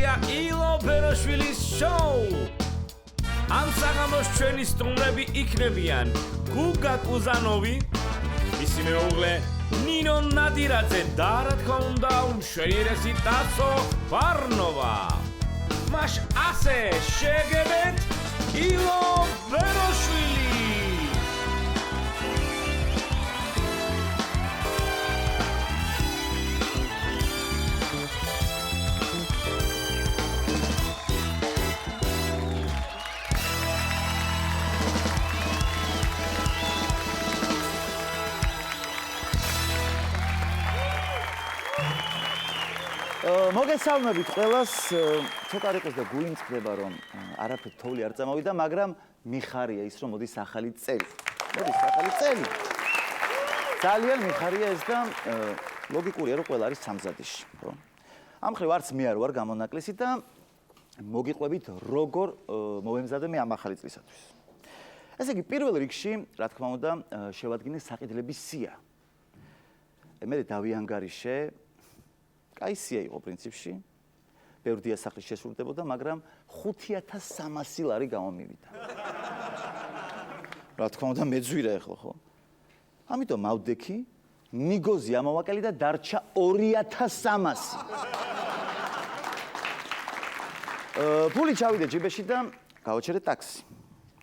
ემოცია ილო ბეროშვილის შოუ. ამ საღამოს ჩვენი სტუმრები იქნებიან გუგა კუზანოვი, მისი მეუღლე ნინო ნადირაძე და რა თქმა უნდა უმშვენიერესი დაცო ვარნოვა. მას ასე შეგებეთ ილო ბეროშვილი. მოგესალმებით ყველას, ცოტა არ იყოს და გუიმწყდება რომ არაფერ თოვლი არ წამოვიდა, მაგრამ მიხარია ის რომ მოდის ახალი წელი. მოდის ახალი წელი. ძალიან მიხარია ეს და ლოგიკურია რომ ყველა არის სამზადისში, ხო? ამ ხრივ არც მე არ ვარ გამონაკლისი და მოგიყვებით როგორ მოვემზადე მე ამ ახალი წლისათვის. ესე იგი პირველ რიგში, რა თქმა უნდა, შევადგინე საყიდლების სია. მე დავიანგარიშე აი სია იყო პრინციპში. ბევრი დიასახლი შესრულდებოდა, მაგრამ 5300 ლარი გამომივიდა. რა თქმა უნდა, მეძვირა ახლა, ხო? ამიტომ მავდექი, ნიგოზი ამოვაკელი და დარჩა 2300. ფული ჩავიდა ჯიბეში და გავაჩერე ტაქსი.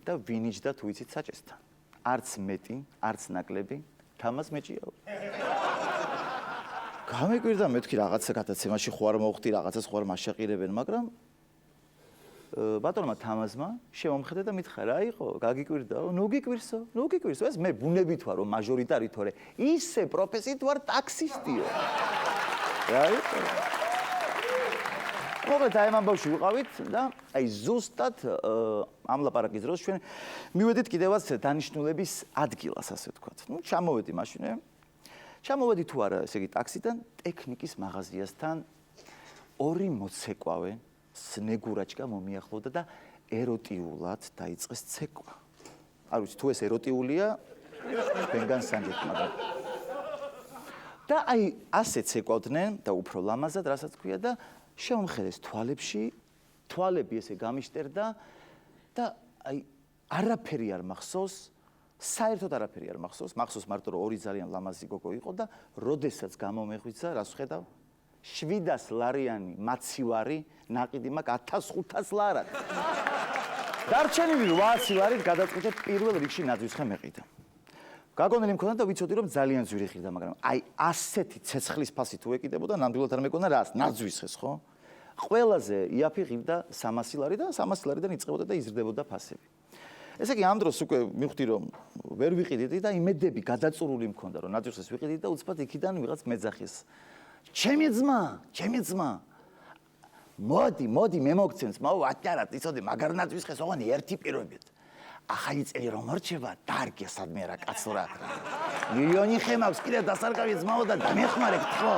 და ვინიჯდა თუ იცით საჭესთან. არც მეტი, არც ნაკლები, თამას მეჭიაო. გამეკვირდა მეთქი რაღაცა გადაცემაში ხო არ მოხდი რაღაცას ხო არ მაშაყირებენ, მაგრამ ბატონმა თამაზმა შემომხედა და მითხრა რა იყო, გაგიკვირდაო, ნუ გიკვირსო, ეს მე ბუნებით ვარო მაჟორიტარი თორე, ისე პროფესიით ვარ ტაქსისტიო. რა იყო? მოგეთ აი ამ ამბავში ვიყავით და აი ზუსტად ამ ლაპარაკის დროს ჩვენ მივედით კიდევაც დანიშნულების ადგილას, ასე ვთქვათ. ნუ ჩამოვედი მაშინე. ჩამოვედი თუ არა, ესე იგი ტაქსიდან ტექნიკის მაღაზიასთან ორი მოცეკვავე სნეგურაჭკა მომიახლოვდა და ეროტიულად დაიწყეს ცეკვა. არ ვიცი თუ ეს ეროტიულია, თქვენ განსანჯეთ, მაგრამ და აი ასე ცეკვავდნენ და უფრო ლამაზად, რასაც ქვია და შეუმხედეს თვალებში, თვალები ესე გამიშტერდა და აი არაფერი არ მახსოვს. საერთოდ არაფერი არ მახსოვს, მახსოვს მარტო რომ ორი ძალიან ლამაზი გოგო იყო და როდესაც გამომეღვიძა, რას ვხედავ? 700 ლარიანი მაცივარი ნაყიდი მაქვს 1500 ლარად. დარჩენილი 800 ლარით გადაწყვიტე პირველ რიგში ნაძვის ხე მეყიდა. გაგონილი მქონდა და ვიცოდი რომ ძალიან ძვირი ხირდა, მაგრამ აი ასეთი ცეცხლის ფასი თუ ეკიდებოდა, ნამდვილად არ მეკონა რას, ნაძვის ხეს, ხო? ყველაზე იაფი ხირდა 300 ლარი და 300 ლარიდან იწყებოდა და იზრდებოდა ფასები. ესე იგი ამ დროს უკვე მივხვდი რომ ვერ ვიყიდიდი და იმედები გადაწურული მქონდა რომ ნაძვისხეს ვიყიდიდი და უცბად იქიდან ვიღაც მეძახეს. ჩემი ძმა. მოდი მე მოგცემს, ვაჭარად, იცოდი, მაგარ ნაძვისხეს ოღონდ ერთი პირობით. ახალი წელი რომ მორჩება, დარგე სადმე რა კაცო რა. მილიონი ხე მაქვს, კიდე დასარგავი ძმაო და დამეხმარებ ხო?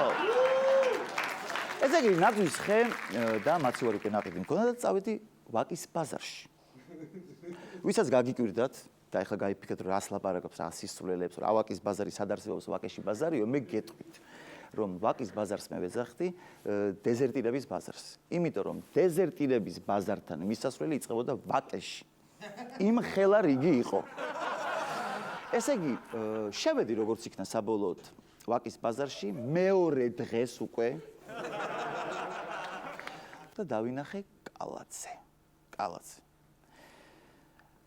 ესე იგი ნაძვისხე და მაცივარი კენაყიდი მქონდა და წავედი ვაკის ბაზარში. ვისაც გაგიკვირდათ და ეხლა გაიფიქრეთ რომ რას ლაპარაკობს, რა სისულელებს, რა ვაკის ბაზარი სად არსებობს, ვაკეში ბაზარიო, მე გეტყვით რომ ვაკის ბაზარს მე ვეძახდი დეზერტირების ბაზარს. იმიტომ რომ დეზერტირების ბაზართან მისასვლელი იწყებოდა ვაკეში. იმ ხელა რიგი იყო. ესე იგი, შევედი როგორც იქნა საბოლოოდ ვაკის ბაზარში მეორე დღეს უკვე და დავინახე კალათზე.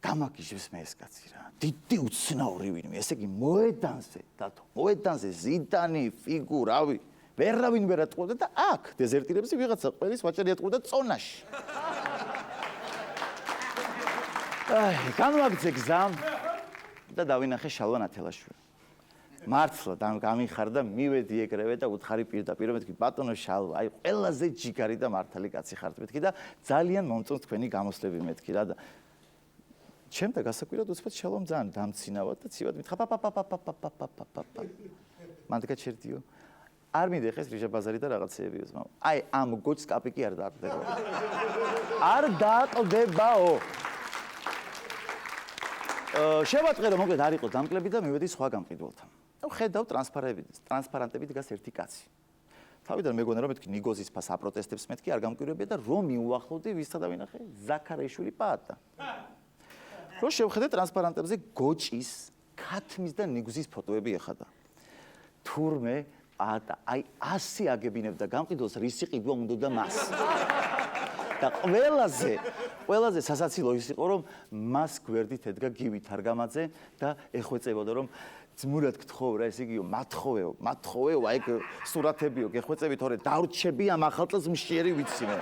გამაგიჟებს მე ეს კაცი რა. დიდი უცნაური ვინმე, ესე იგი მოედანზე ზიდანი, ფიგუ, რავი, ვერავინ ვერ ატყუდა და აქ დეზერტირებში ვიღაცა ყველის ვაჭარი ატყუდა წონაში. აი, გამაგიძე გზამ და დავინახე შალვა ნათელაშვილი. მართლა გამიხარდა, მივედი ეგრევე და უთხარი პირდაპირ მეთქი ბატონო შალვა, აი ყველაზე ჯიგარი და მართალი კაცი ხართ მეთქი და ძალიან მომწონს თქვენი გამოსვლები მეთქი რა და ჩემ და გასაკვირად უცბად შალვამ ძალიან დამცინავად და ცივად მითხრა პაპაპაპაპაპაპაპაპაპ. მანდ გაჩერდიო. არ მიდეხეს რიჟა ბაზარი და რაღაცეებიო ძმაო. აი ამ გოჩს კაპიკი არ დააყდება. არ დააყდებაო. შევაწყე რომ მოკლედ არ იყო დამკლები და მივედი სხვა გამყიდველთან. ხედავ ტრანსპარანტები დგას ერთი კაცი. თავიდან მეგონა რომ მეთქი ნიგოზის ფას აპროტესტებს მეთქი არ გამკვირვებია და რომ მიუახლოვდი ვისთან დავინახე ზაქარიაშვილი პაატა. რო შევხედე ტრანსპარანტებზე გოჭის, ქათმის და ნიგზის ფოტოები ეხადა. თურმე პაატა აი 100 აგებინებდა გამყიდველს რისი ყიდვა უნდა მას. და ყველაზე სასაცილო ის იყო რომ მას გვერდით ედგა გივი თარგამაძე და ეხვეწებოდა რომ ძმურად გთხოვ რა ესე იგიო მათხოვეო აი სურათებიო გეხვეწები თორე დავრჩები ამ ახალწელს მშიერი ვიცი მე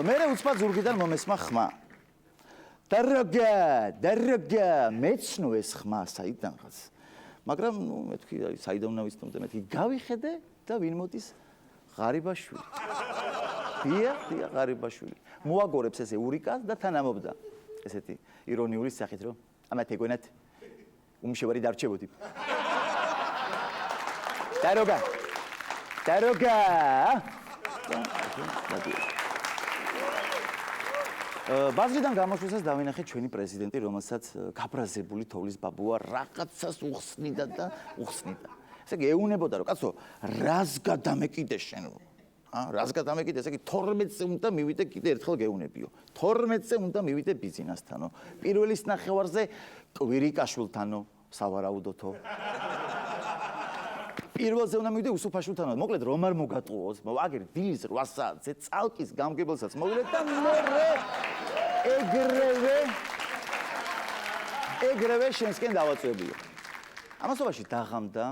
მე უცბად ზურგიდან მომესმა ხმა დაროგა მეცნო ეს ხმა საიდანღაც მაგრამ ნუ მეთქი აი საიდან უნდა ვიცნობდე მეთქი გავიხედე და ვინ მოდის ღარიბაშვილი დია ღარიბაშვილი მოაგორებს ესე ურიკას და თან ამობდა ესეთი ირონიული სახით რომ ამათ ეგონათ უმშევარი დარჩებოდი დაროგა ბაზრიდან გამოშვისას დავინახე ჩვენი პრეზიდენტი რომელსაც გაბრაზებული თოვლის ბაბუა რაღაცას უხსნიდა ესე იგი ეუნებოდა რომ კაცო რას გადამეკიდე შენ რას გადამეკიდე ესე იგი 12-ზე უნდა მივიდე კიდე ერთხელ გეუნებიო 12-ზე უნდა მივიდე ბიზნესთანო პირველის ნახევარზე კვირიკაშვილთანო სავარაუდოთო პირველზე უნდა მივიდე უსუფაშვილთანო მოკლედ რომ არ მოგატყუოს აგერ დილის 8 საათზე წალკის გამგებელსაც მოვლეთ და მერე ეგრევე შენსკენ დავაწვევიო ამასობაში დაღამდა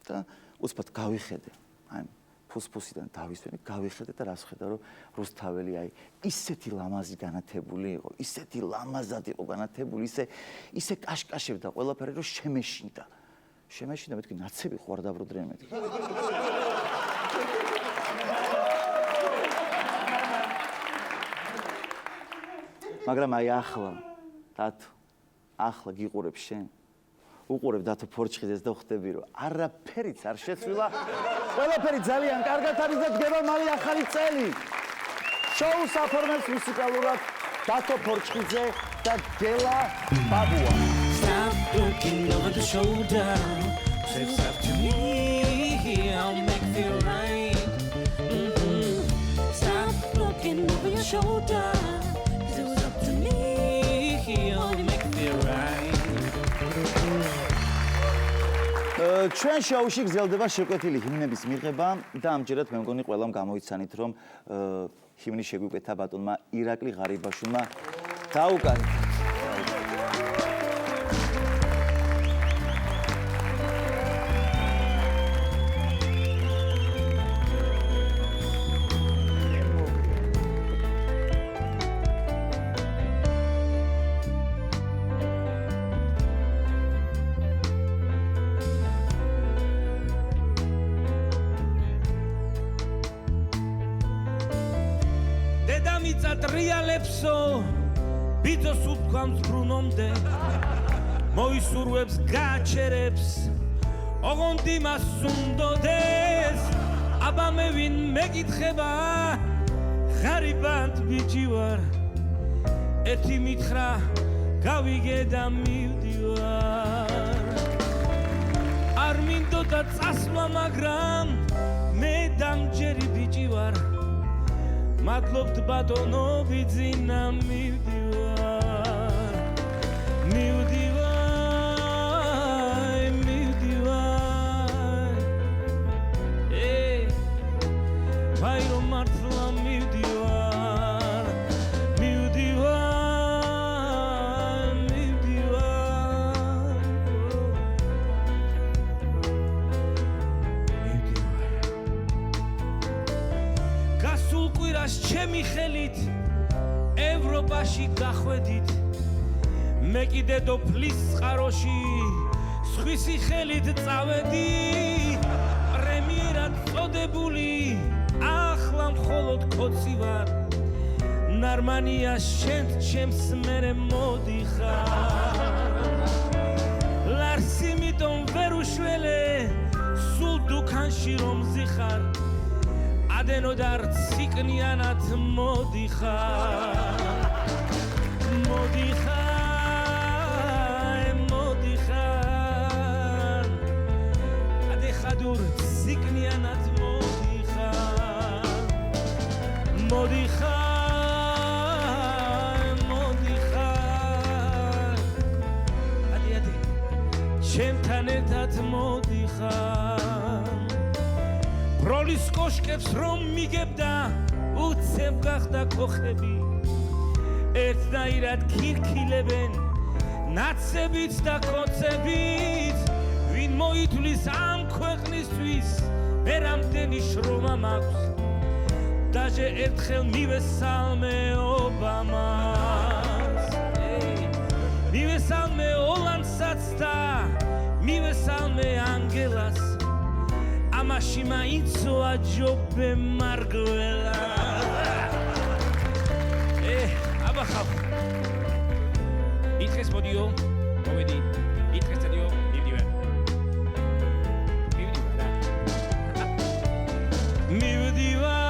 და უცბად გავიხედე აი ფუსფუსიდან დავისვენი გავიხედე და რას ხედა რომ რუსთაველი აი ისეთი ლამაზი განათებული იყო ისეთი ლამაზად იყო განათებული ისე კაშკაშებდა ყველაფერი რომ შემეშინდა მეთქი ნაცები ხوار დაბრუნდნენ მეთქი მაგრამ აი ახლა გიყურებ შენ უყურებ დათო ფორჩხიძეს და ხვდები რომ არაფერიც არ შეცვლილა ყველაფერი ძალიან კარგად არის და დგება მალე ახალი წელი შოუს აფორმებს მუსიკალურად დათო ფორჩხიძე და გელა ბაბუა Stop looking over the shoulder Say stop to me I'll make it feel right Stop looking over your shoulder Say what's up to me I'll make it feel right ჩვენ შოუში გრძელდება შეკვეთილი ჰიმნების მიღება და ამჯერად მე მგონი ყველამ გამოიცანით რომ ჰიმნი შეგვიკვეთა ბატონმა ირაკლი ღარიბაშვილმა დაუკარით ტრიალებსო ბიძოს უთქვამს ბრუნომდე მოისურვებს გაჩერებს ოღონდ იმას უნდოდეს აბა მე ვინ მეკითხება ღარიბად ბიჭი ვარ ერთი მითხრა გავიგე და მივდივარ არ მინდოდა წასვლა მაგრამ მე დამჯერი ბიჭი ვარ მადლობთ ბატონო ბიძინა მივდივარ ვაი რომ მართლა მივდივარ ჩემი ხელით ევროპაში გახვედით მე კიდე დოფლის წყაროში სხვისი ხელით წავედი პრემიერად წოდებული ახლა მხოლოდ კოცი ვარ ნარმანია შენ ჩემს მერე მოდიხარ ლარსი მიტომ ვერ უშველე სულ დუქანში რომ ზიხარ ადენო და რციკნიანად მოდიხარ ადე ხად უბედურ სიკნიანად მოდიხარ ადი ჩემთან ერთად მოდიხარ ბროლის კოშკებს რომ მიგებდა უცებ გახდა ქოხები ერთნაირად ქირქილებენ ნაცებიც და კოცებით ვინ მოითვლის ამ ქვეყნისთვის მე რამდენი შრომა მაქვს დაჟე ერთხელ მივესალმე ობამას მივესალმე ოლანდსაც და მივესალმე ანგელას ამაში მაინცოა ჯობე მარგველა აბახავ ითქეს მოდიო მოვედი ითქეს დადიო მივდივარ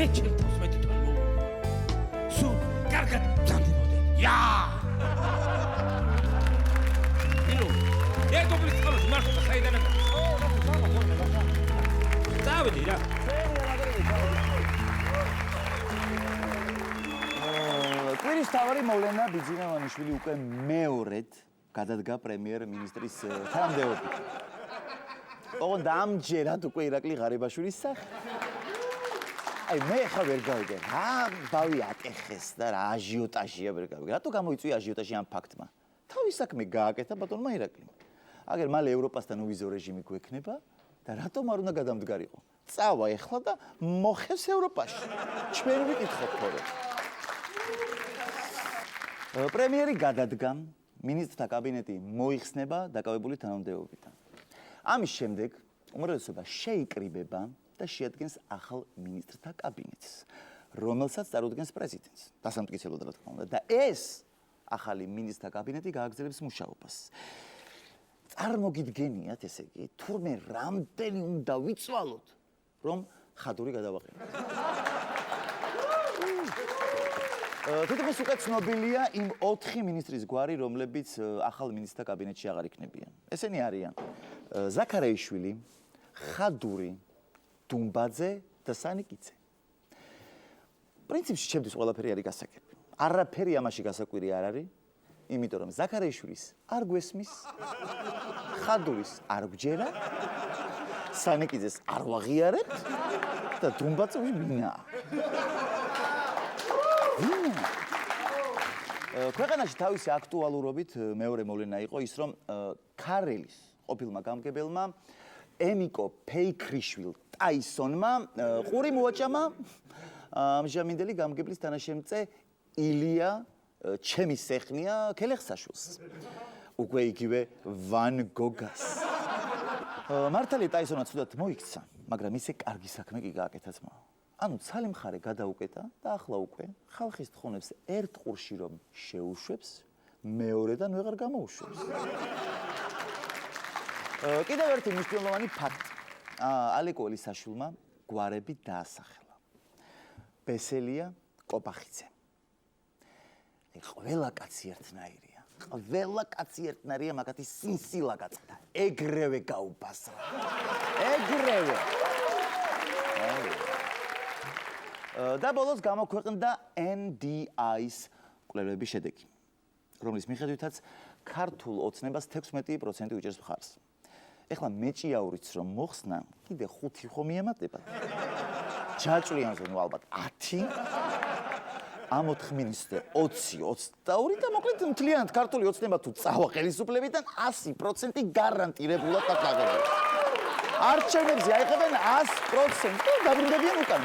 მე ჩემთვის მე თვითონ მოვიდა. სულ კარგად ბრძანდებოდე. ილო, ეგობლის წყალს მართლა საიდანაა. დავიდი რა. კვირის თავარი მოვლენა ბიძინა ვანიშვილი უკვე მეორედ გადადგა პრემიერ-მინისტრის თანამდებობით. ოღონდ ამჯერად უკვე ირაკლი ღარიბაშვილის სახით. აი მე ხა ვერ გავიგე რა ბავი ატეხეს და რა აჟიოტაჟია ვერ გავიგე რატო გამოიწვია აჟიოტაჟი ამ ფაქტმა თავის საქმე გააკეთა ბატონმა ირაკლიმ აგერ მალე ევროპასთან უვიზო რეჟიმი გვექნება და რატომ არ უნდა გადამდგარიყო წავა ეხლა და მოხევს ევროპაში ჩვენ ვიკითხოთ ხოლმე პრემიერი გადადგა მინისტრთა კაბინეტი მოიხსნება დაკავებული თანამდებობიდან ამის შემდეგ უმრავლესობა შეიკრიბება და შეადგენს ახალ მინისტრთა კაბინეტს, რომელსაც წარუდგენს პრეზიდენტს, დასამტკიცებლად რა თქმა უნდა. და ეს ახალი მინისტრთა კაბინეტი გააგრძელებს მუშაობას. წარმოგიდგენიათ, ესე იგი, თურმე რამდენი უნდა ვიწვალოთ, რომ ხადური გადავაყენოთ. თითქმის უკვე ცნობილია იმ 4 მინისტრის გვარი, რომლებიც ახალ მინისტრთა კაბინეტში აღარ იქნებიან. ესენი არიან ზაქარაიშვილი, ხადური, დუმბაძე და სანიკიძე. პრინციპში ჩემთვის ყველაფერი არის გასაგები. არაფერი ამაში გასაკვირი არ არის, იმიტომ რომ ზაქარაიშვილის არ გვესმის, ხადურის არ გვჯერა, სანიკიძეს არ ვაღიარებთ და დუმბაძე ვინაა. ქვეყანაში თავისი აქტუალურობით მეორე მოვლენა იყო ის, რომ ქარელის ყოფილმა გამგებელმა ემიკო ფეიქრიშვილ ტაისონმა ყური მოაჭამა ამჟამინდელი გამგებლის თანაშემწე ილია ჩემის სეხნია ქელეხსაშვილს უკვე იგივე ვან გოგას მართალია ტაისონმა ცუდად მოიქცა მაგრამ ისე კარგი საქმე კი გააკეთა ძმა ანუ ცალი მხარე გადაუკეტა და ახლა უკვე ხალხის თხოვნებს ერთ ყურში რომ შეუშვებს მეორედან ვეღარ გამოუშვებს კიდევ ერთი მნიშვნელოვანი ფაქტი. ალეკო ელისაშვილმა გვარები დაასახელა. ბესელია, კოპახიძე. ყველა კაცი ერთნაირია. ყველა კაცი ერთნაირია, მაგათი სინსილა გაწყდა. ეგრევე გაუბასრა. ეგრევე. და ბოლოს გამოქვეყნდა NDI-ის კვლევების შედეგი, რომლის მიხედვითაც ქართულ ოცნებას 16% უჭერს მხარს. ეხლა მეჭიაურიც რომ მოხსნა, კიდე 5 ხომ მიემატებათ. ჯაჭვიანზე ნუ ალბათ 10. ამ 4 მინისტრზე 20, 22 და მოკლედ მთლიანად ქართული ოცნება თუ წავა ხელისუფლებიდან 100% გარანტირებულად დაგაგებია. არჩევნებზე აიღებენ 100% და დაბრუნდებიან უკან.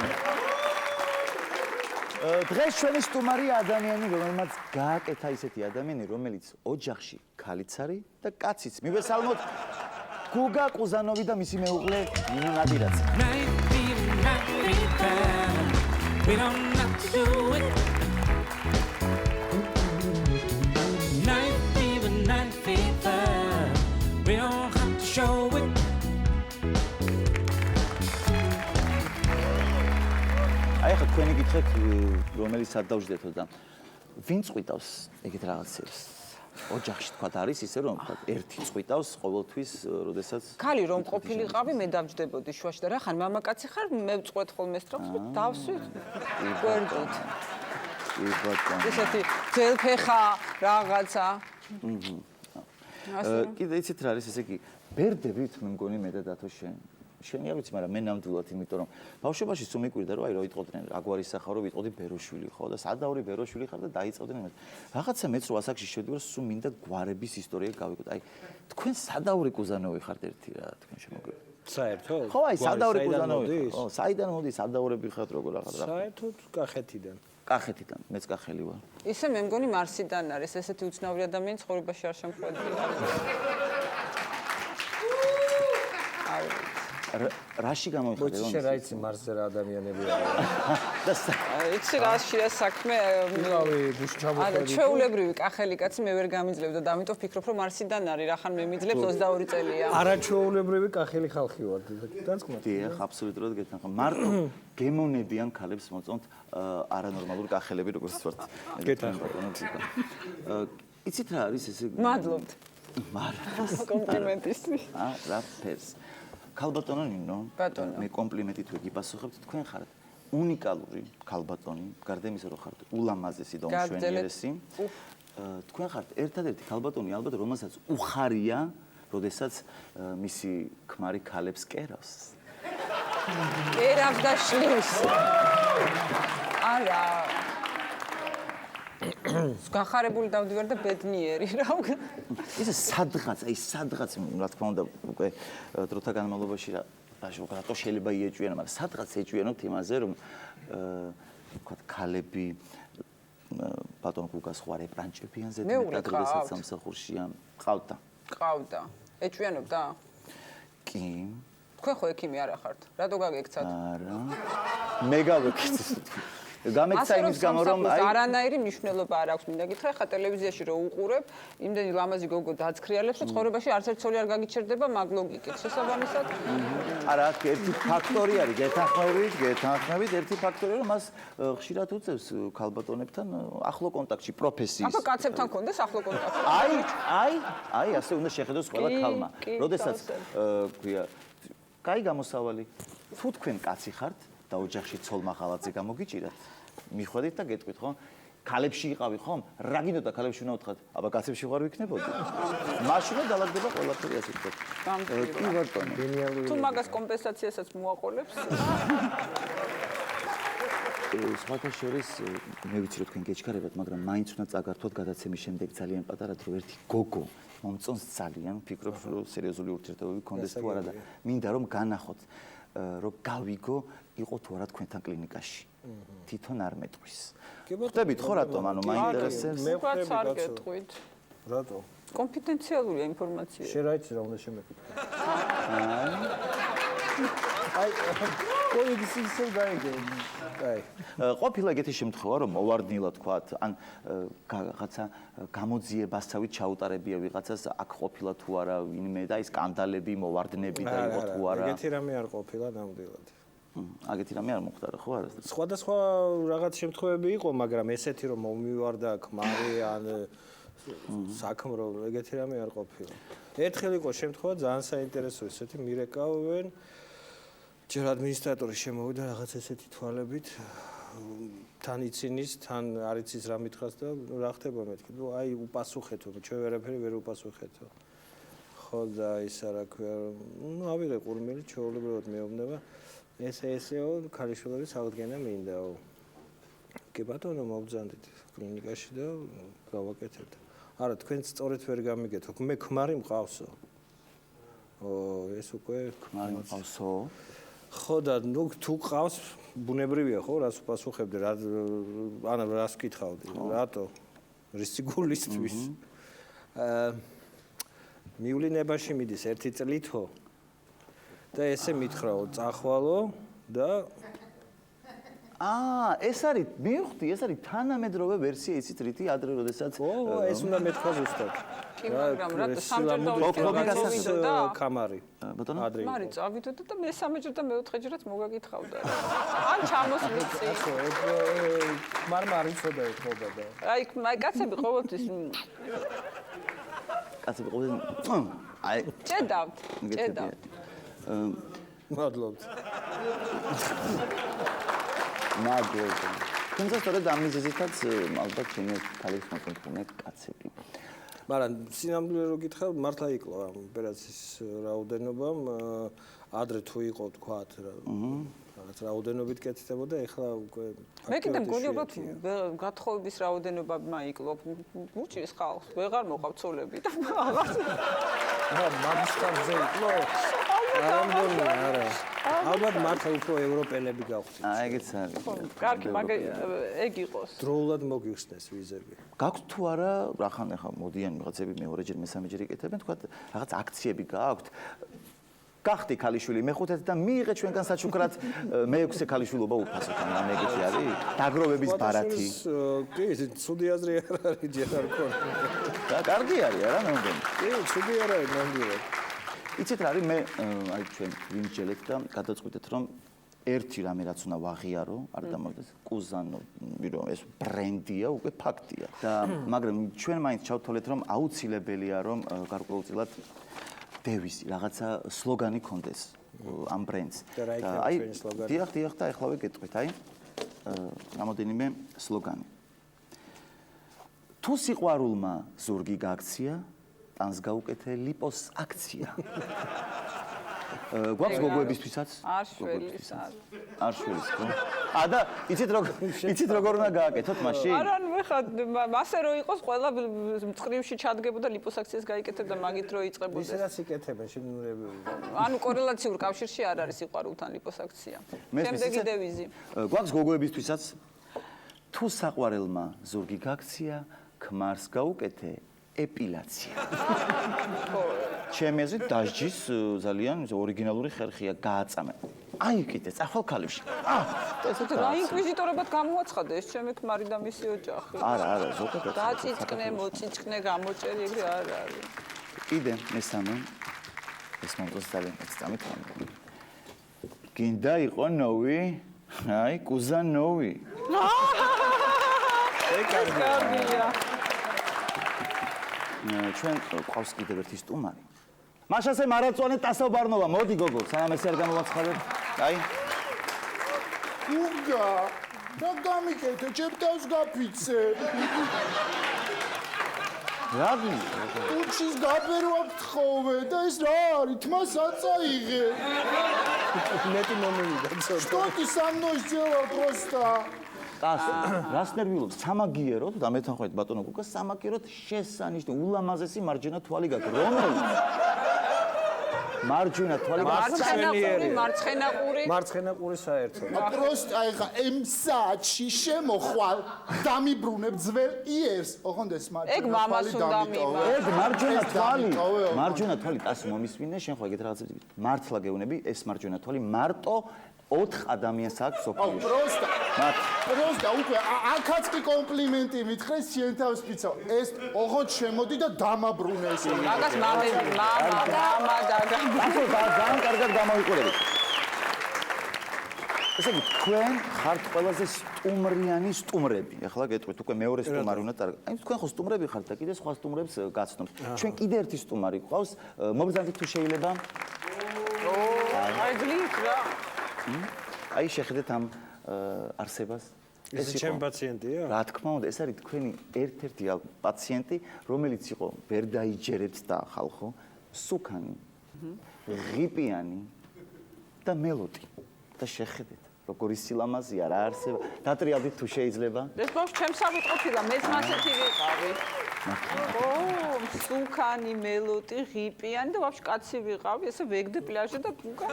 დღეს ჩვენი სტუმარია ადამიანი, რომელმაც გააკეთა ისეთი ადამიანი, რომელიც ოჯახში ქალიც არის და კაციც. მივესალმოთ გუგა ყუზანოვი და მისი მეუღლე ნინო ნადირაძე. We don't have to do it. Night fever, night fever. ახლა თქვენი გითხრათ რომელიც არ დავждეთო და ვინ წვიტავს ეგეთ რაღაცებს ოჯახში თქვა არის ისე რომ თქვა ერთი წვიტავს ყოველთვის როდესაც ქალი რომ ყოფილიყავი მე დავждებოდი შუაში და რა ხარ მამაკაცი ხარ მე ვწყვეთ ხოლმე სტროფს დავსვით გვერდით ისეთი ძელფეხა რაღაცა კიდე იცით რა არის ესე იგი ბერდებით მე მგონი მე და დათო შენი არ ვიცი მაგრამ მე ნამდვილად იმიტომ რომ ბავშვობაში სულ მიკვირდა რომ აი რა ვიტყოდნენ რა გვარის სახარო ვიტყოდი ბეროშვილი ხო და სადავრი ბეროშვილი ხარ და დაიწოდნენ რაღაცა მეც რო ასაკში შევდი რომ სულ მინდა გვარების ისტორია გავიგოთ აი თქვენ სადავრი კუზანოვი ხართ ერთი რა თქვენ შემოგვიყვება საერთოდ? ხო აი სადავრი კუზანოვი ხო საიდან მოდის სადავრები ხართ როგორ ახლა რა საერთოდ კახეთიდან. კახეთიდან მეც კახელი ვარ ისე მე მგონი მარსიდან არის ესეთი უცნაური ადამიანი ცხოვრებაში არ შემოხვედი რაში გამოიხადე მოიცი რა იცი მარსზე რა ადამიანები არიან. იცი რაშია საქმე ვიყავი გუშინ ჩამოხვედი. არა ჩვეულებრივი კახელი კაცი მე ვერ გამიძლევ და ამიტომ ვფიქრობ რომ მარსიდან არის რახან მე მიძლებს 22 წელია არაჩვეულებრივი კახელი ხალხი ვარ განსკვნათ. დიახ აბსოლუტურად გეთანხმ მარტო გემონებიან ქალებს მოწონთ არანორმალური კახელები როგორც ვართ იცით რა არის ესე მადლობთ კომპლიმენტისთვის რა ფერს ქალბატონო ნინო მე კომპლიმენტით ვიგიპასუხებთ თქვენ ხართ უნიკალური ქალბატონი გარდა იმისა რომ ხართ ულამაზესი და უმშვენიერესი თქვენ ხართ ერთადერთი ქალბატონი ალბათ რომელსაც უხარია როდესაც მისი ქმარი ქალებს კერავს კერავს და შლის არა გახარებული დავდივარ და ბედნიერი რა ისე სადღაც რა თქმა უნდა უკვე დროთა განმავლობაში რატო შეიძლება იეჭვიანო მაგრამ სადღაც ეჭვიანობთ იმაზე რომ ვთქვათ ქალები ბატონ გუგას ხო არ ეპრანჭებიან ზედმეტად როდესაც სამსახურშია ყავდა ეჭვიანობდა კი თქვენ ხო ექიმი არა ხართ რატო გაგექცათ არა მე გავექცეს გამექცა იმის გამო რომ აი არანაირი მნიშვნელობა არ აქვს მინდა გითხრა ხა ტელევიზიაში რო უყურებ იმდენი ლამაზი გოგო დაცხრიალებს და ცხოვრებაში არც ერთ ცოლი არ გაგიჩერდება მაგ ლოგიკით შესაბამისად არა ერთი ფაქტორი არის გეთანხმებით ერთი ფაქტორია რომ მას ხშირად უწევს ქალბატონებთან ახლო კონტაქტში პროფესიის აბა კაცებთან კონდეს ახლო კონტაქტი აი ასე უნდა შეხედოს ყველა ქალმა როდესაც ქვია კაი გამოსავალი თუ თქვენ კაცი ხართ და ოჯახში ცოლ-მახალაძე გამოგიჭირათ მიხვედით და გეტყვით ხო ქალებში იყავი ხომ რა გინდოდა ქალებში უნდა ვთქვათ აბა კაცებში ვარ ვიქნებოდი მაშინ დალაგდება ყველაფერი ასე ვთქვათ კი ბატონო თუ მაგას კომპენსაციასაც მოაყოლებს სხვათა შორის მე ვიცი რომ თქვენ გეჩქარებათ მაგრამ მაინც უნდა წაგართოთ გადაცემის შემდეგ ძალიან პატარა დრო ერთი გოგო მომწონს ძალიან ფიქრობ რომ სერიოზული ურთიერთობები გქონდეს თუ არა და მინდა რომ განახოთ რომ გავიგო იყო თუ არა თქვენთან კლინიკაში თვითონ არ მეტყვის ხვდებით ხო რატომ ანუ მაინტერესებს მე ვთქვათ ხვდები არ კაცო გეტყვით რატო კონფიდენციალურია ინფორმაცია შენ რა იცი რა უნდა შემეკითხო აი კოლეგის ისე დაიგე აი ყოფილა ეგეთი შემთხვევა რომ მოვარდნილად თქვათ ან რაღაცა გამოძიებასავით ჩაუტარებია ვიღაცას აქ ყოფილა თუ არა ვინმე და ის სკანდალები მოვარდნები და იყო თუ არა ეგეთი რამე არ ყოფილა ნამდვილად აგეთი რამე არ მოხდა ხო არა სხვადასხვა რაღაც შემთხვევები იყო მაგრამ ესეთი რომ მომივარდა ქმარი ან საქმრო ეგეთი რამე არ ყოფილა ერთხელ იყო შემთხვევა ძალიან საინტერესო ესეთი მირეკავენ ჯერ ადმინისტრატორი შემოვიდა რაღაც ესეთი თვალებით თან იცინის თან არ იცის რა მითხრას და რა ხდება მეთქი ნუ აი უპასუხეთო ჩვენ ვერაფერი ვერ უპასუხეთო ხო და ისა რა ქვია ნუ ავიღე ყურმელი ჩვეულებრივად მეუბნება ესეო ქალიშვილების აღდგენა მინდაო კი ბატონო მოგძანდით კლინიკაში და გავაკეთებთ არა თქვენ სწორედ ვერ გამიგეთო მე ქმარი მყავსო ეს უკვე ქმარი მყავსო ხო და ნუ თუ ყავს ბუნებრივია ხო რას უპასუხებდი რა ანუ რას ვკითხავდი რატო რისი გულისთვის მიulinebashi მიდის ერთი წლითო და ესე მითხრაო წახვალო და ეს არის მივხვდი ეს არის თანამედროვე ვერსია იცით რითი ადრე როდესაც ო ეს უნდა მეთქვა ზუსტად კი, მაგრამ რატო სამჯერ დავიწყე კამარი. ბატონო? ადრე. მარი წავიდოდა და მესამეჯერ და მეოთხეჯერაც მოგაგითხავდა. ან ჩამოსვიცი. მარ იცოდა ეთქობა და. აი, კაცები ყოველთვის კაცები ყოველთვის აი ჭედავთ. მადლობთ. მაგალითად თუმცა სწორედ ამ მიზეზითაც ალბათ ჩემი ქალის მოკონტროლე კაცები. მაგრამ სინამდვილე რო გითხრა, მართლა იკლო ამ ოპერაციის რაოდენობამ ადრე თუ იყო თქვათ რაღაც რაოდენობით კეთდებოდა, ეხლა უკვე მე კიდე მგონი უბრალოდ გათხოვების რაოდენობა მაიკლო. უჭირს ხალხს, ვეღარ მოყავ ცოლები და აღარ. მაგის ხარჯზე იკლო? არა. ალბათ მართლა უფრო ევროპელები გავხდით. ეგეც არის. კარგი, მაგრამ ეგ იყოს. დროულად მოგიხსნეს ვიზები. გაქვთ თუ არა, რახან ახლა მოდიან ვიღაცები მეორეჯერ, მესამეჯერ იკეთებენ, თქვა რაღაც აქციები გაქვთ. გახდი ქალიშვილი მეხუთედ და მიიღე ჩვენგან საჩუქრად მეექვსე ქალიშვილობა უფასოდ ამ ეგეთი არის დაგროვების ბარათი. კი, ცუდი აზრი არ არის ჯერ არ ქონდა. და კარგი არის არა მე მგონი. კი, ცუდი არ არის ნამდვილად. იცით რა არის მე აი ჩვენ ვიმჯელეთ და გადაწყვიტეთ რომ ერთი რამე რაც უნდა ვაღიარო, არ დამოვიდეს კუზანო, რომ ეს ბრენდია, უკვე ფაქტია. და მაგრამ ჩვენ მაინც ჩავთვალეთ რომ აუცილებელია რომ გარკვეულწილად დევიზი, რაღაცა სლოგანი კონდეს ამ ბრენდს. და აი დიახ და ახლავე გეტყვით, აი რამოდენიმე სლოგანი. თუ სიყვარულმა ზურგი გაქცია, ტანს გაუკეთე ლიპოს აქცია. გვაქვს გოგოებისთვისაც? არ შველის არ. არ შველის, ხო? და იცით როგორ უნდა გააკეთოთ მაშინ? არა, მე ხა მასე რო იყოს, ყველა მწყრივში ჩადგებოდა ლიპოსაქციას გაიკეთებდა, მაგით რო იწყებოდეს. ისედაც იკეთებენ შეგნურები. ანუ კორელაციურ კავშირში არ არის სიყვარულთან ლიპოსაქცია. შემდეგი დევიზი. გვაქვს გოგოებისთვისაც? თუ საყვარელმა ზურგი გაქცია, ქმარს გაუკეთე ეპილაცია. ჩემი აზრით დასჯის ძალიან ორიგინალური ხერხია გააწამე. აი კიდე წახვალ ქალებში. ესეთ რა ინკვიზიტორებად გამოაცხადა ეს ჩემი ქმარი და მისი ოჯახი. არა, ზოგადად. დაწიწკნე, მოწიწკნე, გამოჭერი, ეგრე არ არის. კიდე მესამე ეს მომწონს ძალიან მეწამით რა. გინდა იყო ნოვი, აი კუზანოვი. კარგია. ჩვენ ყავს კიდევ ერთი სტუმარი. მაშასე მარაწვანე ტასობარნოვა, მოდი გოგო, სანამ ესე არ გამოვაცხადებ. აი. უგა, რა გამიკეთე, ჩემ თავს გაფიცე. რაგი? უჩის გაბერვა გთხოვე და ეს რა არის, თმას აწაიღე. მეტი მომივიდა ცოტა. Что ты со мной сделал просто? რას ნერვიულობ? სამაგიეროდ და მეთანხმებით ბატონო გუგა, სამაგიეროდ შესანიშნავი ულამაზესი მარჯვენა თვალი გაქვს. რომელი? მარჯვენა თვალი მარცხენა ყური. მარცხენა ყური საერთოდ. Просто აიღა M საათში შემოხვალ, დამიბრუნებ ძველ იერს. ოღონდ ეს ეგ მამას უნდა მიმა. ეგ მარჯვენა თვალი. მარჯვენა თვალი ტას მომისმინე, შენ ხო ეგეთ რაღაცებს იგივე. მართლა გეუბნები, ეს მარჯვენა თვალი მარტო 4 ადამიანს აქვს სოფლიოში. Просто უკვე აქაც კი კომპლიმენტი მითხრეს შენ თავს პიცა. ეს ოღონდ შემოდი და დამაბრუნე ეს. მაგას მამა დაგა. ასე ძალიან კარგად გამოიყურებით. ესე იგი, თქვენ ხართ ყველაზე სტუმრიანი სტუმრები. ეხლა გეტყვით, უკვე მეორე სტუმარი უნდა წარგა. აი, თქვენ ხო სტუმრები ხართ და კიდე სხვა სტუმრებს გაცნობთ. ჩვენ კიდე ერთი სტუმარი გვყავს, მოგზავნით თუ შეიძლება? აი, გლიქ რა. აი, შეხედეთ ამ არსებას. ეს ჩემი პაციენტია? რა თქმა უნდა, ეს არის თქვენი ერთ-ერთი პაციენტი, რომელიც იყო ვერ დაიჯერებთ და ხალხო, სუქანი, ღიპიანი და მელოდი. და შეხედეთ, როგორი სილამაზია, რა არსება. დატრიალდით თუ შეიძლება? ეს ბავშვი ჩემს ავიტყოთილა, მეც მასეთი ვიყავი. სუქანი, მელოდი, ღიპიანი და ბავშვი კაცი ვიყავი, ესე ვეგდე პლაჟზე და უკან.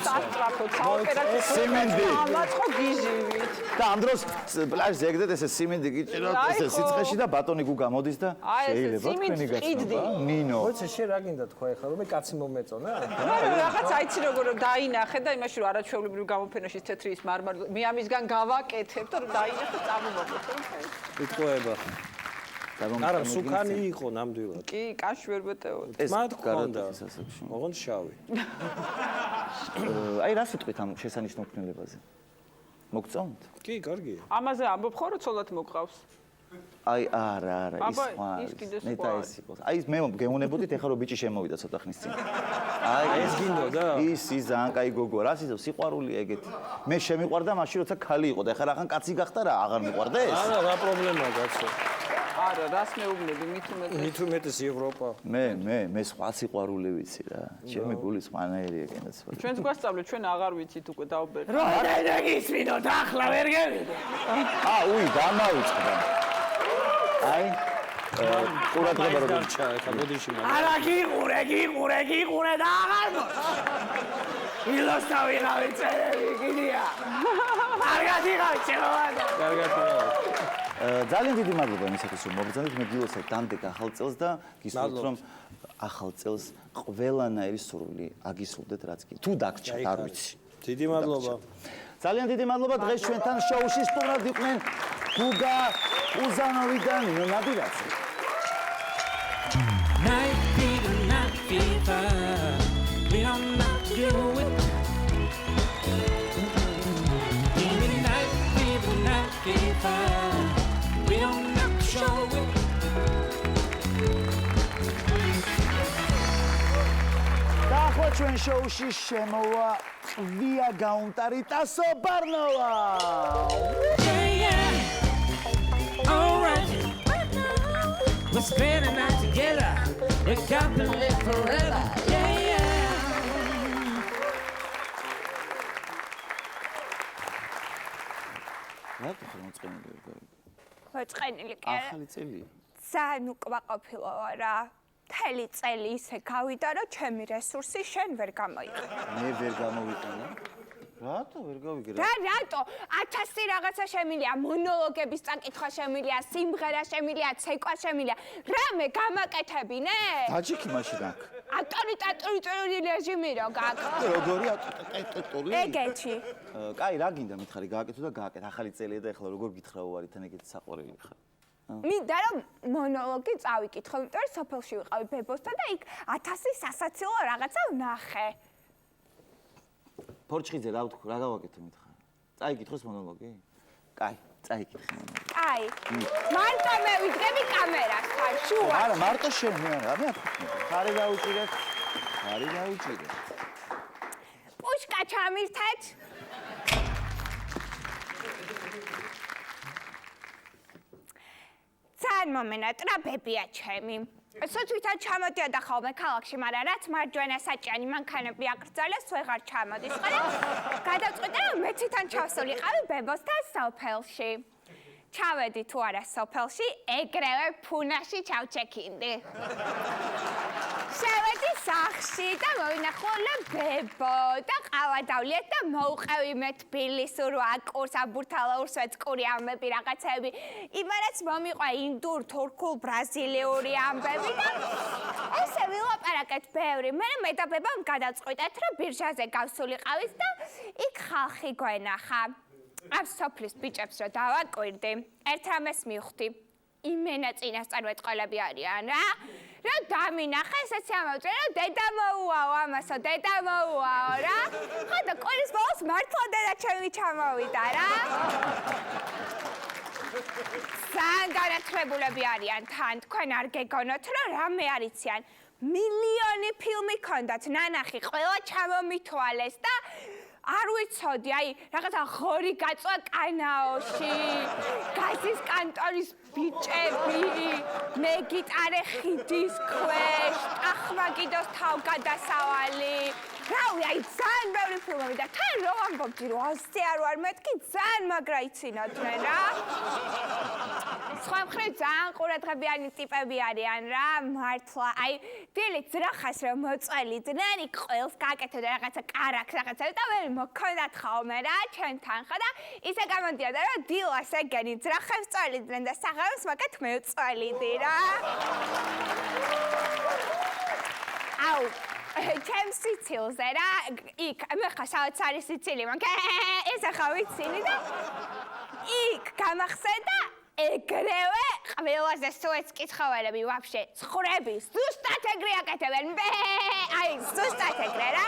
სასტრაფო, საოპერაციო სიმინდი. ამაწყო გიჟივით. და ამ დროს პლაჟზე ეგდეთ ესე სიმინდი გიჭიროთ ესე სიცხეში და ბატონი გუ გამოდის და შეიძლება თქვენი გაცნობა. ნინო. მოიცა შენ რა გინდა თქვა ეხლა რომ მე კაცი მომეწონა? მაგრამ რაღაც აიცი როგორ დაინახე და იმაში რომ არაჩვეულებრივ გამოფენაში თეთრი ის მარმარი მე ამისგან გავაკეთებ და რომ დაინახე წამომაგოთ. იტყოება. არა, სუკანი იყო ნამდვილად. კი, კაში ვერ მეტეოდ. მათ გქონდა. ოღონდ შავი. აი რა სიტყვით ამ შესანიშნავ-ქმნილებაზე? მოგწონთ? კი, კარგია. ამაზე ამბობ ხო, რომ ცოლად მოგყავს? აი არა, ის აბა, სხვა. ის კიდე მე სხვა და არის. ეს იყო. აი მე გეუნებოდით ეხლა რომ ბიჭი შემოვიდა ცოტა ხნის წინ. აი ეს გინდოდა? ის ძალიან კაი გოგოა, რა სიზო სიყვარული ეგეთი. მე შემიყვარდა მაშინ როცა ქალი იყო და ეხლა რახან კაცი გახდა რა, აღარ მიყვარდეს? არა, რა პრობლემაა კაცო? არა, რას მეუბნები, მით უმეტეს. მით უმეტეს ევროპა. მე სხვა სიყვარული ვიცი რა. ჩემი გული სხვანაირია კენაცვა. ჩვენს გვასწავლეთ, ჩვენ აღარ ვიცით უკვე დავბერთ. რა გისმინოთ ახლა ვერ გევიდე. უი, დამავიწყდა. აი ყურადღება ეს როგორ დარჩა, ეხლა ბოდიში მაგ. არა გიყურე და აღარ მოხდა. ილოს თავიღავი წერები კიდია. კარგად იყავ ჩემოვანო. კარგად იყავ. ძალიან დიდი მადლობა იმისათვის რომ მობრძანეთ მე გილოცავ დამდეგ ახალ წელს და გისურვებთ რომ ახალ წელს ყველანაირი სურვილი აგისურვდეთ რაც კი თუ დაგჭირთ არ ვიცი დიდი მადლობა. ძალიან დიდი მადლობა დღეს ჩვენთან შოუში სტუმრად იყვნენ გუგა უზანოვი და ნინო ნადირაძე. Night fever, night fever. We don't know to do it. Give me night fever, night fever. We don't know to show it. და ახლა ჩვენ შოუში შემოვა ვია გაუნტარი ტასო ბარნოვა. Yeah. All right. We're spending night together. We got to live forever. Yeah, yeah. რა თქვა მოწყენილი გოგო? მოწყენილი კი არა. ახალი წელია. ძალიან უკმაყოფილო ვარ რა. მთელი წელი ისე გავიდა, რომ ჩემი რესურსი შენ ვერ გამოიყენე. მე ვერ გამოვიყენე. რატო ვერ გავიგე? და რატო? 1000 რაღაცა შემილია, მონოლოგების წაკითხვა შემილია, სიმღერა შემილია, ცეკვა შემილია. რამე გამაკეთებინე? დაჯიქი მაშინ აქ. ავტორიტეტული რეჟიმი რო გაქვს. როგორი ავტორიტეტული? ეგეთი. კაი, რა გინდა მითხარი, გააკეთო და გააკეთე. ახალი წელია და ეხლა როგორ გითხრა ვარ თან ეგეთი საყვარელი ხარ. მინდა რომ მონოლოგი წავიკითხო, იმიტომ რომ სოფელში ვიყავი ბებოსთან და იქ 1000 სასაცილო რაღაცა ვნახე. ფორჩხიძე რა ვთქვა, რა გავაკეთე მითხარ? წაიკითხოს მონოლოგი? კაი, წაიკითხე მონოლოგი. კაი. მარტო მე ვიდგები კამერას ხარ, შუა. არა, მარტო შენ მე არა, მე აფიქრე. ხარი დაუჭირეთ. ხარი დაუჭირეთ. პუშკა ჩამირთეთ. ძალიან მომენატრაბებია ჩემი. სოთვითად ჩამოდიოდა ხოლმე ქალაქში, მაგრამ რაც მარჯვენა საჭიანი მანქანები აკრძალეს, ვეღარ ჩამოდის. ხოლო გადავწყვიტე რომ მეციდან ჩავსულიყავი ბებოსთან სოფელში. ჩავედი თუ არა სოფელში, ეგრევე ფუნაში ჩავჩექინდი. შევედი სახლში და მოვინახულე ბებო და ყავა დავლიეთ და მოუყევი მე თბილისურ ვაკურს, აბურთალაურ სვეტკური ამბები რაღაცები. იმანაც მომიყვა ინდურ, თურქულ, ბრაზილიური ამბები და ესე ვილაპარაკეთ ბევრი. მე და ბებამ გადავწყვიტეთ რომ ბირჟაზე გავსულიყავით და იქ ხალხი გვენახა. ამ სოფლის ბიჭებს რო დავაკვირდი, ერთ რამეს მივხვდი. იმენა წინასწარმეტყველები არიან რა. რა დამინახე, ესეც ამოვწე, რომ დედა მოუაო ამასო, დედა მოუაო რა. ხო და კვირის ბოლოს მართლა დედა ჩემი ჩამოვიდა რა. ძალიან განათლებულები არიან თან, თქვენ არ გეგონოთ, რომ რამე არიციან. მილიონი ფილმი ქონდათ, ნანახი, ყველა ჩამომითვალეს და არ ვიცოდი, აი, რაღაცა ხორი გაწვა კანაოში, გაზის კანტორის ბიჭები, მე გიტარე ხიდის ქვეშ, ტახმაგიდოს თავგადასავალი. რავი, აი, ძალიან ბევრი ფილმები და თან რო ამბობდი, რომ ასე არ ვარ მეთქი, ძალიან მაგრა იცინოდნენ რა. სხვა მხრივ ძალიან ყურადღებიანი ტიპები არიან რა, მართლა. აი, დილით ძრახას რომ მოწველიდნენ, იქ ყველს გააკეთებდა რაღაცა კარაქს, რაღაცა და ვერ მოქონდათ ხოლმე რა, ჩვენთან ხო და ისე გამოდიოდა, რომ დილას ეგენი ძრახებს წველიდნენ და საღამოს მაგათ მევწველიდი რა. აუ ჩემს სიცილზე რა, იქ მე ხა სადაც არის სიცილი, მაგ ეს ახლა ვიცინი და იქ გამახსენდა ეგრევე ყველაზე სუეცკის ცხოველები ვაფშე ცხრები ზუსტად ეგრე აკეთებენ. აი ზუსტად ეგრე რა.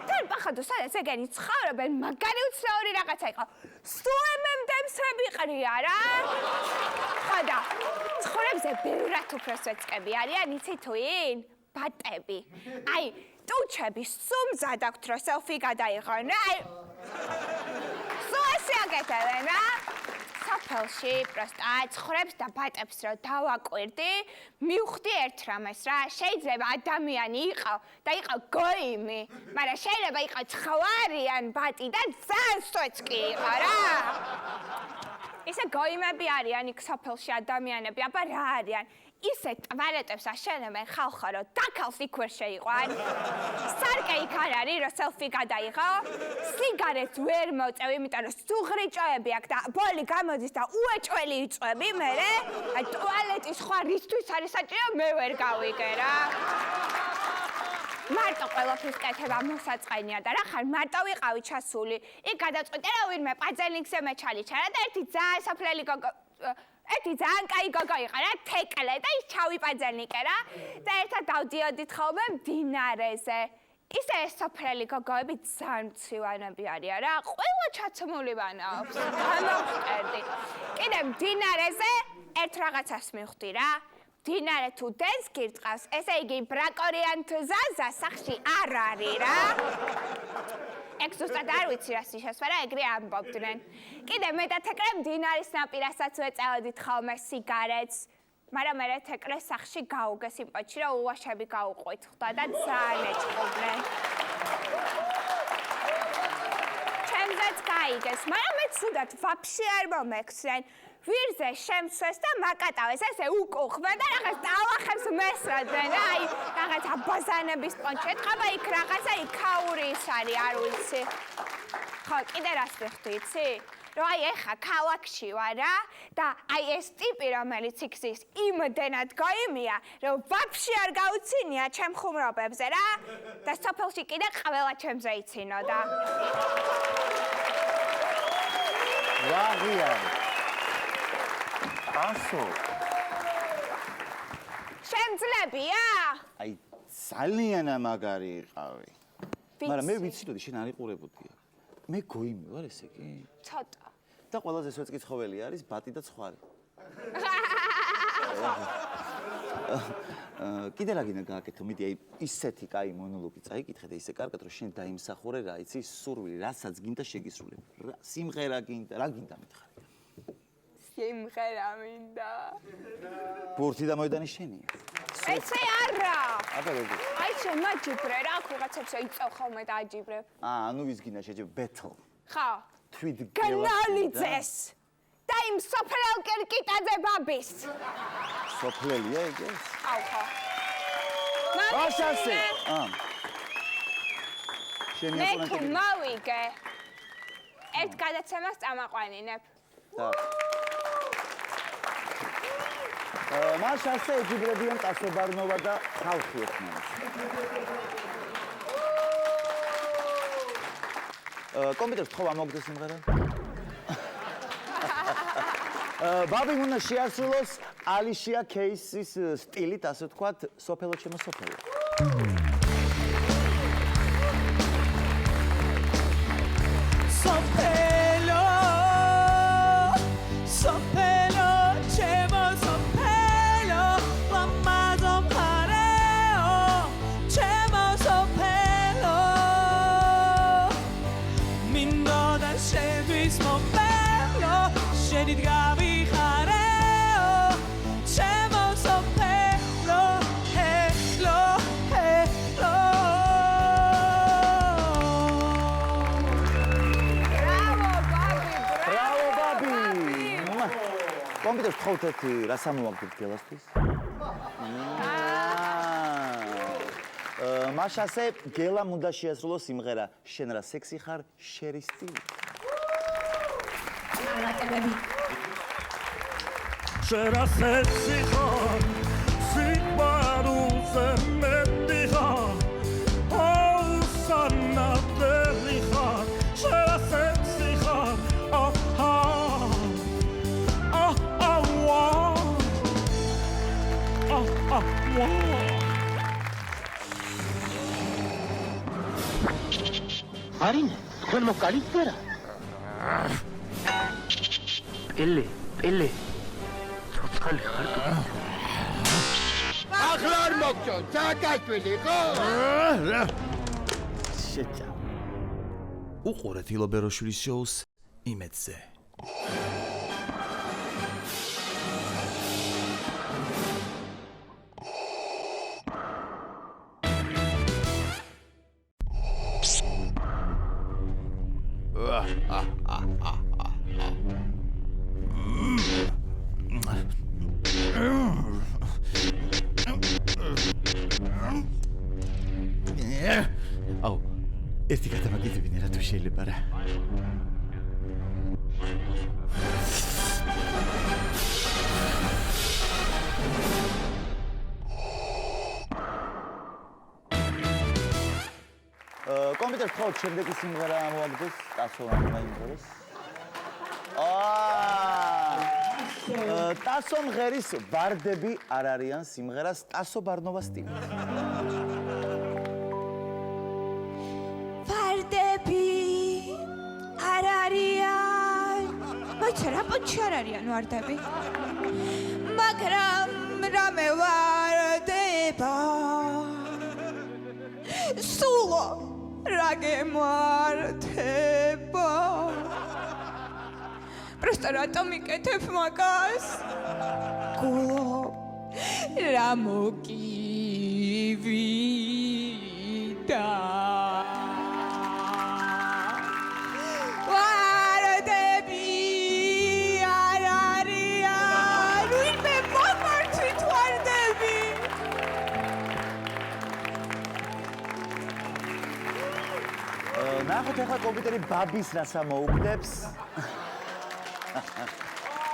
თან პახადო სადაც ეგენი ცხოვრობენ მაგარი უცნაური რაღაცა იყო. სუემემდე მსები ყრია რა. ხოდა ცხრებზე ბევრად უფრო სუეცკები არიან იცი თუ ინ? ბატები. აი ტუჩები სუმზად აქვთ რომ სელფი გადაიღონ რა. აი სუესი აკეთებენ რა. სოფელში პროსტა ცხრებს და ბატებს რომ დავაკვირდი, მივხვდი ერთ რამეს რა, შეიძლება ადამიანი იყო და იყო გოიმი, მაგრამ შეიძლება იყო ცხვარი ან ბატი და ძალიან სუეცკი იყო რა. ისე გოიმები არიან იქ სოფელში ადამიანები, აბა რა არიან? ისე ტვალეტებს აშენებენ ხალხო რომ დაქალს იქ ვერ შეიყვან. სარკე იქ არ არის რომ სელფი გადაიღო. სიგარეტს ვერ მოწევ, იმიტომ რომ სუღრიჭოები აქვს და ბოლი გამოდის და უეჭველი იწვევი მერე. აი ტვალეტის სხვა რისთვის არის საჭირო მე ვერ გავიგე რა. მარტო ყველაფრის კეთება მოსაწყენია და რა ხარ მარტო ვიყავი ჩასული. იქ გადაწყვიტე რა ვინმე პაძელინგზე მეჩალიჩარა და ერთი ძალიან საფრელი გოგო ერთი ძალიან კაი გოგო იყო რა, თეკლე და ის ჩავიპაძელნიკე რა და ერთად დავდიოდით ხოლმე მდინარეზე. ისე ეს სოფრელი გოგოები ძალიან მცივანები არიან რა, ყველა ჩაცმული ვანაობს, გამოვყერდი. კიდე მდინარეზე ერთ რაღაცას მივხვდი რა. მდინარე თუ დენს გირწყავს, ესე იგი ბრაკორიან ზაზა სახში არ არის რა. ეგ ზუსტად არ ვიცი რა სიშასვარა, ეგრე ამბობდნენ. კიდე მე და თეკრე მდინარის ნაპირასაც ვეწევოდით ხოლმე სიგარეტს. მაგრამ მე თეკრე სახში გაუგეს იმ პოჩი, რომ ულაშები გაუყვით ხვდა და ძალიან ეჭყობდნენ. ჩემზეც გაიგეს, მაგრამ მე ცუდად ვაფშე არ მომექცნენ. ვირზე შემცვეს და მაკატავეს, ესე უკუხმენ და რაღაც დავახებს მესრადნენ რა, აი რაღაცა ბაზანების პონჩი ეთყობა იქ რაღაცა იქაური ის არის, არ ვიცი. ხო, კიდე რას ვიხდი, იცი? რომ აი ეხა ქალაქში ვარ რა და აი ეს ტიპი რომელიც იქ ზის იმდენად გოიმია, რომ ვაფშე არ გაუცინია ჩემ ხუმრობებზე რა და სოფელში კიდე ყველა ჩემზე იცინოდა. ვაღია. ასო. შემძლებია? აი ძალიან მაგარი იყავი. მაგრამ მე ვიციდოდი შენ არ იყურებოდია. მე გოიმი ვარ ესე კი? ცოტა. და ყველაზე სუეცკი ცხოველი არის ბატი და ცხვარი. კიდე რა გინდა გააკეთო? მიდი აი ისეთი კაი მონოლოგი წაიკითხე და ისე კარგად რომ შენ დაიმსახურე რა იცი სურვილი, რასაც გინდა შეგისრულებ. სიმღერა გინდა, რა გინდა მითხარი? სიმღერა მინდა. ბურთი და მოედანი შენია. ესე არა. აბა როგორ? აი შენ მაჯიბრე რა, აქ ვიღაცებს ეიწევ ხოლმე და აჯიბრებ. ნუ ვის გინდა შეჯებ ბეთლ. ხო. თვით განალიძეს. და იმ სოფლელ კირკიტაძე ბაბის. სოფლელია ეგ ეს? აუ ხო. ვაშასე. შენი მე ოპონენტი. თუ მოვიგე. ერთ გადაცემას წამაყვანინებ. და მას ასე ეჯიბრებიან კაცობრნობა და ხალხი ერთმანეთს. კომპიუტერს ხო ამოგდეს სიმღერა? ბაბი უნდა შეასრულოს ალიშია კეისის სტილით, ასე ვთქვათ, სოფელო ჩემო სოფელო. Sofelo, sofelo, chemo sofelo, lamazo pareo, chemo sofelo, mindo da shedis mofelo, shedit gavi hareo, chemo sofelo, hello, hello. კომპიუტერს თხოვთ ერთი რა სამოვაგდეთ გელასთვის? მას ასე გელამ უნდა შეასრულოს სიმღერა შენ რა სექსი ხარ შერის სტილი. შენ რა სექსი ხარ სიყვარულზე მეტი ხარ აუსანებელი ხარ შენ რა სექსი ხარ მარინე, თქვენ მოკალით ვერა? პელე. ცოცხალი ხარ თუ? ახლა არ მოგწონს, საათაშვილი ხო? შეჭა. უყურეთ ილობეროშვილის შოუს იმედზე. აუ, ერთი გადამაგიდებინე რა თუ შეიძლება რა. კომპიუტერს ხო შემდეგი სიმღერა მოაგდეს, ტასო მაინტერეს. ტასო მღერის ვარდები არ არიან სიმღერას ტასო ბარნოვას სტილი. ვარდები არ არიან. მოიცა რა პოჩი არ არიან ვარდები. მაგრამ რამე ვარდება. სულო რა გემართება. просто რატომ იკეთებ მაგას? გულო რა მოკივიდა. ვარდები არ არიან. ვინმე მომართვით ვარდები. ნახოთ ახლა კომპიუტერი ბაბის რასა მოუგდებს.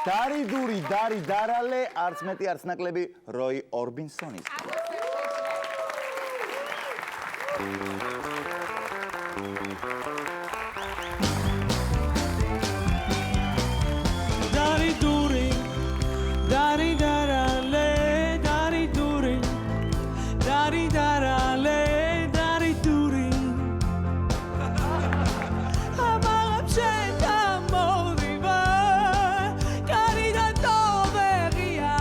დარი დარალე არც მეტი არც ნაკლები როი ორბინსონის. Dari darale, dari duri, dari darale, dari duri. Amagam senta modiva, carida toberia.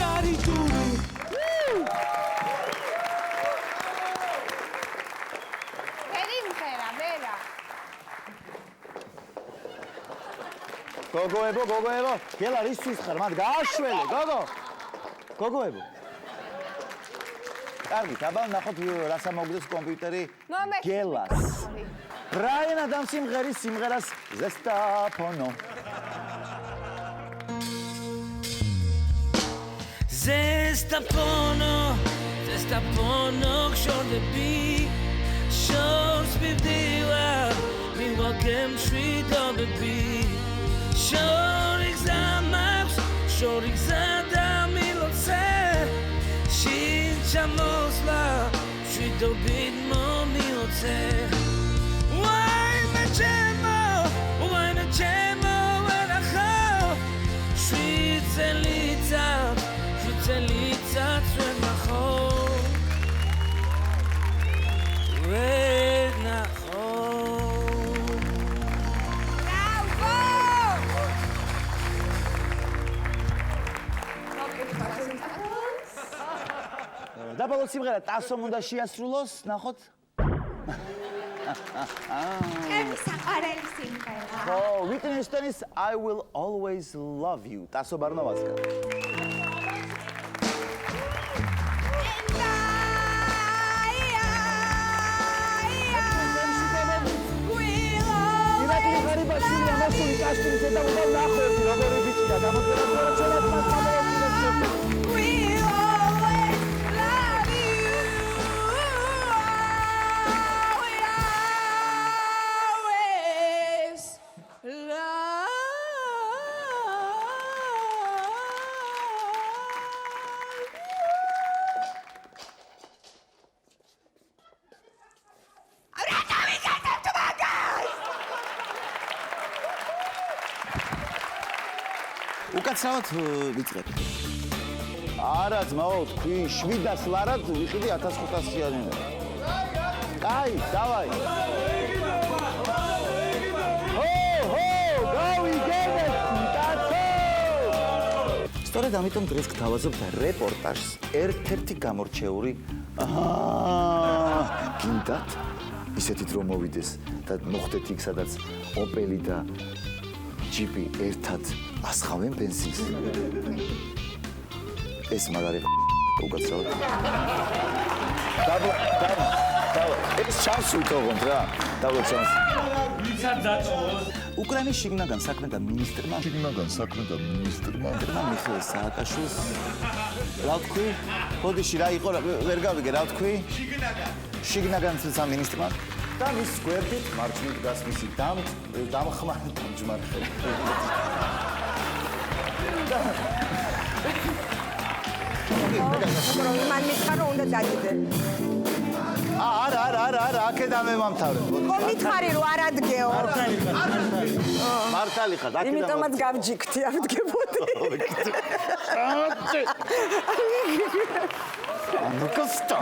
Dari duri. გოგოებო, გელა რისთვის ხარ? მათ გააშველე, გოგოებო. კარგი, აბა ნახოთ რასა მოგდეს კომპიუტერი გელას. ბრაიან ადამს სიმღერას ზესტაფონო. Zestapono, xordები, შორს ვიბდივა, მივაგემ შვიდობები. შორი გზა და მილოცე, შეჩამოსლა, შვიდობით მომილოცე. ვაიმე ჩემო, ვენახავ, შვიდწელიცა წვენ ნახავ. დაბალო სიმღერა ტასომ უნდა შეასრულოს, ნახოთ. ჩემი საყვარელი სიმღერა. ხო, Whitney Houston's I Will Always Love You. ტასო ბარნოვასკა. ირაკლი ღარიბაშვილი ამასული კასტინგზე და უნდა ნახოთ როგორი ბიჭია გამოდერა ჩვენად მას გამოვიდეს. უკაცრავად ვიწყებ. არა ძმაო, თქვი 700 ლარად ვიყიდი 1500-იანი. აი, დავაი. გავიგებთ, კაცო! სწორედ ამიტომ დღეს გთავაზობთ რეპორტაჟს ერთ-ერთი გამორჩეული გინდათ ისეთით რომ მოვიდეს და მოხდეთ იქ სადაც ოპელი და ჯიპი ერთად ასხავენ ბენზინს. ეს მაგარი უკაცრავად. დაბლა. ეს ჩანს უთოღონთ რა. დაბლა ჩანს. ვიცად დაწოვოს. უკრაინის შიგნაგან საქმეთა მინისტრმა მიხეილ სააკაშვილს რა თქვი? ბოდიში რა იყო ვერ გავიგე რა თქვი? შიგნაგან სამინისტრმა და მის გვერდით მარჯვნივ დგას მისი დამხმარე დამჯმარხელი. მან მითხარ რომ უნდა დადიდე. არა, აქედა მე მომთავრე. ხო მითხარი რომ არ ადგეო. მართალი ხარ, აქედა. იმიტომაც გავჯიქთი, არ ვდგებოდი. ანუ კოსტა.